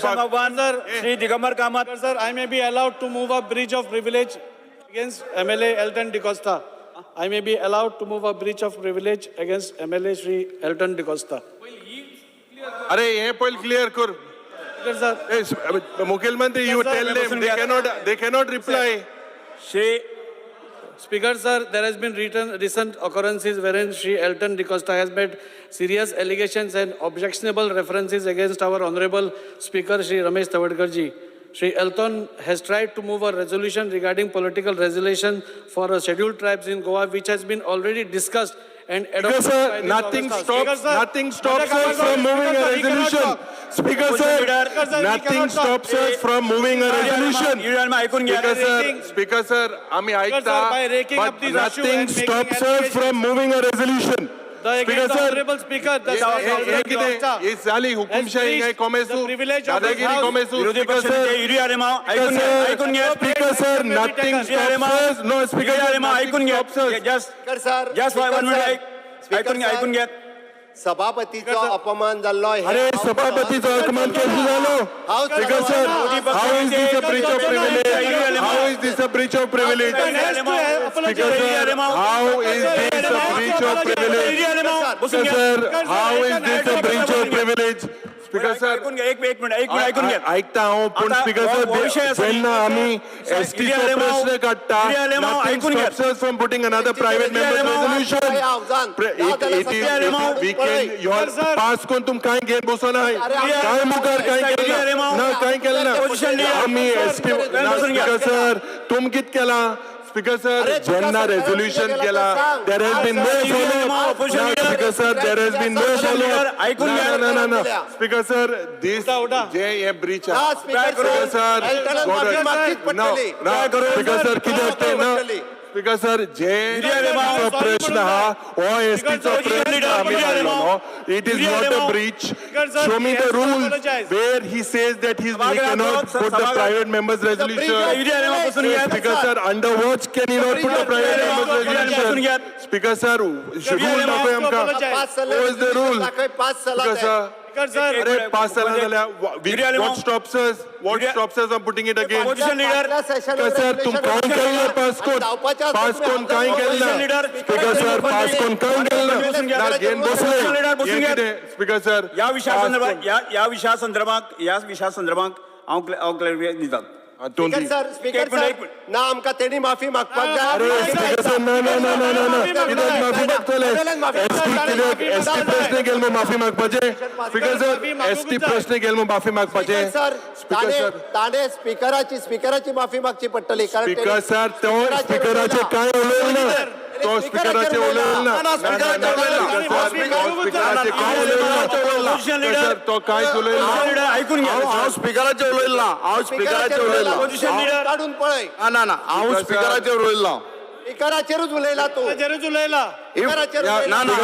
भगवान sir Shri Digambar Kamat. Sir, I may be allowed to move a breach of privilege against MLA Elton DeCosta. I may be allowed to move a breach of privilege against MLA Shri Elton DeCosta. अरे हे पहिले clear कर. Speaker sir, मुख्यमंत्री you tell them they cannot reply. Shri Speaker sir, there has been recent occurrences wherein Shri Elton DeCosta has made serious allegations and objectionable references against our Honorable Speaker Shri Ramesh Tavadkarji. Shri Elton has tried to move a resolution regarding political resolution for scheduled tribes in Goa, which has been already discussed and adopted. Sir, nothing stops us from moving a resolution. Speaker sir, nothing stops us from moving a resolution. ऐकून घ्या. Speaker sir, आम्ही ऐकता, by raking but up these issues nothing and making stops us allegations. from moving a resolution. Speaker sir, Honorable Speaker, the हे झाली हुकुमशाही काय कोमेसू, the privilege of दादागिरी this house. कोमेसू. विरोधी Speaker पक्ष sir, युरी आरेमा ऐकून घ्या. ऐकून घ्या. Speaker sir, nothing stops us. No, Speaker sir, आरेमा nothing ऐकून घ्या. stops us. जस्ट 1 मिनिट ऐकून घ्या. ऐकून घ्या. सभापतीचा अपमान झालो. अरे सभापतीचा अपमान कशी झालो? Speaker sir, how is this a breach of privilege? How is this a breach of privilege? Speaker sir, how is this a breach of privilege? Speaker sir, how is this a breach of privilege? Speaker sir, ऐकून घ्या. एक minute ऐकून घ्या. ऐकता हूँ पण speaker sir ज्यांना आम्ही एसटी चा प्रश्न काढता nothing stops us from putting another private member resolution. We can your pass कोण तुम काय घेत बसो नाही काय मुखार काय केलं ना काय केलं ना आम्ही एसटी स्पीकर सर तुम कित केला Speaker sir, ज्यांना resolution केला there has been no follow. Speaker sir, there has been no follow. No. Speaker sir, this जे हे breach आहे. Speaker sir, no. Speaker sir, किती असते ना Speaker sir, जे प्रश्न हा ओ एसटीचा प्रश्न आम्ही मांडलो. It is not a breach. Show me the rule where he says that he cannot put the private members resolution. Speaker sir, under what can he not put the private members resolution? Speaker sir, rule नको आमका. What is the rule? Speaker sir. अरे 5 साला झाल्या. What stops us? What stops us from putting it again? Speaker sir, तुम कौन केलं pass कोण काय केलं? Speaker sir, पास कोण काय केलं? ना गेन बसले. Speaker sir, या विषयासंदर्भात हांव क्लॅरिफिकेशन दिता. स्पीकर सर ना आमका तेणी माफी मागपाक अरे जाय. स्पीकर सर ना कित्याक माफी मागतले? एसटी प्रश्न गेल माफी मागपाचे. स्पीकर सर एसटी प्रश्न गेल माफी मागपाचे. सर स्पीकर सर ताणे स्पीकराची माफी मागची पडटली. स्पीकर सर तो स्पीकराचे काय उलयलं ना तो स्पीकराचे उलयलं ना स्पीकराचे काय उलयलं सर तो काय उलयलं ऐकून घ्या. हांव स्पीकराचेर उलयला. हांव स्पीकराचेर उलयला. काढून पळय. ना हांव स्पीकराचेर उलयला. स्पीकराचेरूच उलयला तू. उलयला. स्पीकराचेर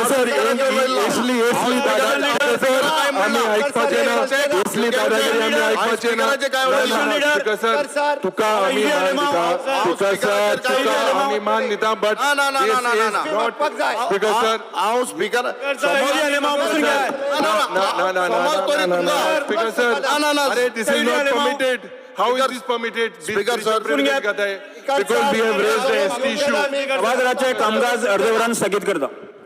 सर इसली दादा सर आम्ही ऐकपाचे ना इसली दादागिरी आम्ही ऐकपाचे ना स्पीकर सर तुका आम्ही मान दिता बट स्पीकर सर हांव स्पीकर स्पीकर सर अरे this is not permitted. How is this permitted? Speaker sir, because we have raised the ST issue. सभागृहाचे कामकाज अर्धवटान स्थगित करता.